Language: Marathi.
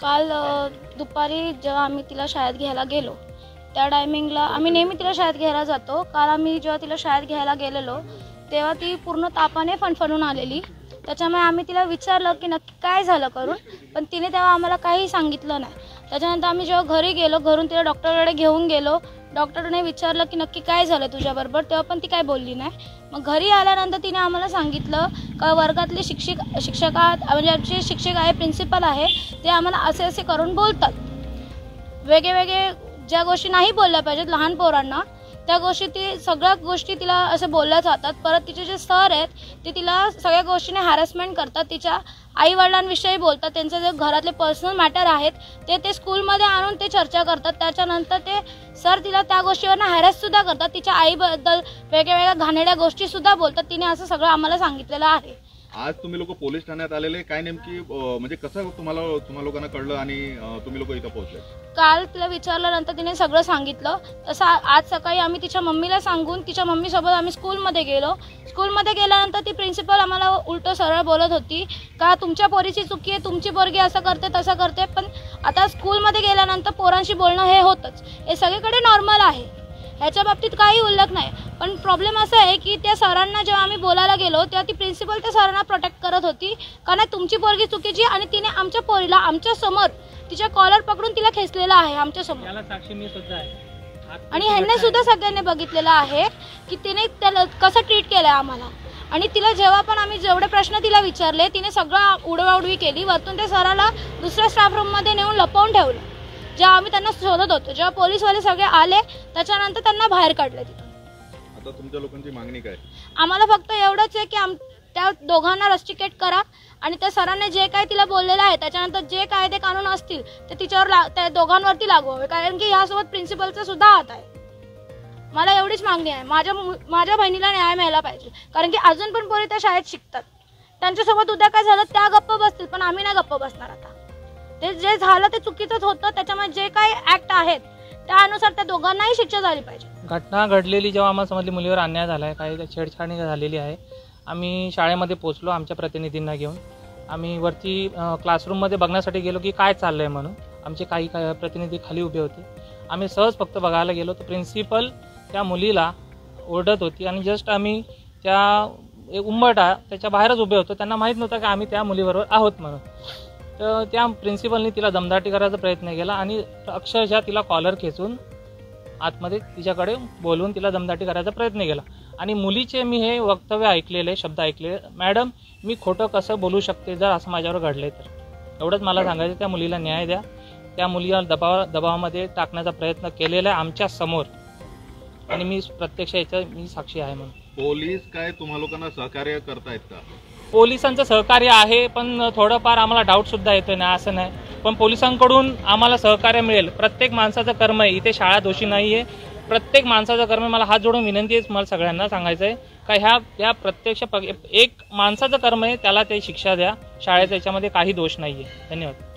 काल दुपारी जेव्हा आम्ही तिला शाळेत घ्यायला गेलो त्या टायमिंगला आम्ही नेहमी तिला शाळेत घ्यायला जातो। काल आम्ही जेव्हा तिला शाळेत घ्यायला गेलेलो तेव्हा ती पूर्ण तापाने फणफणून आलेली। त्याच्यामुळे आम्ही तिला विचारलं की नक्की काय झालं करून, पण तिने तेव्हा आम्हाला काही सांगितलं नाही। त्याच्यानंतर आम्ही जेव्हा घरी गेलो, घरून तिला डॉक्टरकडे घेऊन गेलो, डॉक्टरने विचारलं की नक्की काय झालं तुझ्याबरोबर, तेव्हा पण ती काय बोलली नाही। मग घरी आल्यानंतर तिने आम्हाला सांगितलं का वर्गातले शिक्षका म्हणजे आमचे शिक्षक आहे, प्रिन्सिपल आहे, ते आम्हाला असे असे करून बोलतात। वेगवेगळे ज्या गोष्टी नाही बोलल्या पाहिजेत लहान पोरांना त्या गोष्टी ती सगळ्या गोष्टी तिला असे बोलल्या जातात। परत तिचे जे सर आहेत ते तिला सगळ्या गोष्टीने हॅरॅसमेंट करतात, तिच्या आई वडिलांविषयी बोलतात, त्यांचे जे घरातले पर्सनल मॅटर आहेत ते स्कूलमध्ये आणून ते चर्चा करतात। त्याच्यानंतर ते सर तिला त्या गोष्टीवरनं हॅरॅससुद्धा करतात, तिच्या आईबद्दल वेगवेगळ्या घाणेरड्या गोष्टीसुद्धा बोलतात। तिने असं सगळं आम्हाला सांगितलेलं आहे। आज तुम्ही लोक पोलीस ठाण्यात आलेले, काय नेमकी म्हणजे कसं तुम्हा लोकांना कळलं आणि तुम्ही लोक इथं पोहोचले? काल तिला विचारल्यानंतर तिने सगळं सांगितलं। तसं आज सकाळी आम्ही तिच्या मम्मीला सांगून तिच्या मम्मीसोबत आम्ही स्कूलमध्ये गेलो। स्कूलमध्ये गेल्यानंतर ती प्रिन्सिपल आम्हाला उलटं सरळ बोलत होती का तुमच्या पोरीची चुकी आहे, तुमची पोरगी असं करते तसं करते। पण आता स्कूलमध्ये गेल्यानंतर पोरांशी बोलणं हे होतंच, हे सगळीकडे नॉर्मल आहे, ह्याच्या बाबतीत काही उल्लेख नाही। पण प्रॉब्लेम असा आहे की त्या सरांना जेव्हा आम्ही बोलायला गेलो तेव्हा ती प्रिन्सिपल त्या सरांना प्रोटेक्ट करत होती का नाही तुमची पोरगी चुकीची, आणि तिने आमच्या पोरीला आमच्या समोर तिच्या कॉलर पकडून तिला खेचलेला आहे आमच्या समोर। याला साक्षी मी सुद्धा आहे आणि ह्यांनी सुद्धा सगळ्यांनी बघितलेलं आहे की तिने त्याला कसं ट्रीट केलंय आम्हाला। आणि तिला जेव्हा पण आम्ही जेवढे प्रश्न तिला विचारले तिने सगळं उडवाउडवी केली। वरतून त्या सराला दुसऱ्या स्टाफ रूममध्ये नेऊन लपवून ठेवलं। जेव्हा आम्ही त्यांना शोधत होतो, जेव्हा पोलीसवाले सगळे आले त्याच्यानंतर त्यांना बाहेर काढले तिथून। आता तुमच्या लोकांची मागणी काय? आम्हाला फक्त एवढंच आहे की त्या दोघांना रस्टिकेट करा आणि त्या सरांनी जे काय तिला बोललेलं आहे त्याच्यानंतर जे कायदे कानून असतील ते तिच्यावर त्या दोघांवरती लागू व्हावे, कारण की ह्यासोबत प्रिन्सिपलचा सुद्धा हात आहे। मला एवढीच मागणी आहे, माझ्या बहिणीला न्याय मिळाला पाहिजे, कारण की अजून पण पोरी त्या शाळेत शिकतात। त्यांच्यासोबत उद्या काय झालं त्या गप्प बसतील, पण आम्ही नाही गप्प बसणार। आता ते जे झालं ते चुकीचंच होतं, त्याच्यामुळे जे काही ऍक्ट आहेत त्यानुसार त्या दोघांनाही शिक्षा झाली पाहिजे। घटना घडलेली जेव्हा आम्हाला समजली मुलीवर अन्याय झाला आहे, काही छेडछाडी झालेली आहे, आम्ही शाळेमध्ये पोहोचलो आमच्या प्रतिनिधींना घेऊन। आम्ही वरती क्लासरूममध्ये बघण्यासाठी गेलो की काय चाललं आहे म्हणून। आमचे काही प्रतिनिधी खाली उभे होते, आम्ही सहज फक्त बघायला गेलो तर प्रिन्सिपल त्या मुलीला ओरडत होती आणि जस्ट आम्ही त्या उंबरठा त्याच्या बाहेरच उभे होतो, त्यांना माहीत नव्हतं की आम्ही त्या मुलीबरोबर आहोत म्हणून। तर त्या प्रिन्सिपलने तिला दमदाटी करायचा प्रयत्न केला आणि अक्षरशः तिला कॉलर खेचून आतमध्ये तिच्याकडे बोलवून तिला दमदाटी करायचा प्रयत्न केला। आणि मुलीचे मी हे वक्तव्य ऐकलेले, शब्द ऐकले, मॅडम मी खोटं कसं बोलू शकते जर असं माझ्यावर घडले तर। एवढंच मला सांगायचं, त्या मुलीला न्याय द्या। त्या मुलीला दबावामध्ये टाकण्याचा प्रयत्न केलेला आहे आमच्या समोर, आणि मी प्रत्यक्ष याच्या मी साक्षी आहे म्हणून। पोलीस काय तुम्हा लोकांना सहकार्य करतायत का? पोलिसांचं सहकार्य आहे, पण थोडंफार आम्हाला डाऊट सुद्धा येतोय ना, असं नाही, पण पोलिसांकडून आम्हाला सहकार्य मिळेल। प्रत्येक माणसाचं कर्म आहे, इथे शाळा दोषी नाही आहे, प्रत्येक माणसाचं कर्म। मला हात जोडून विनंती आहे मला सगळ्यांना सांगायचं आहे का ह्या प्रत्यक्ष एक माणसाचं कर्म आहे, त्याला ते शिक्षा द्या, शाळेचं याच्यामध्ये काही दोष नाही आहे। धन्यवाद।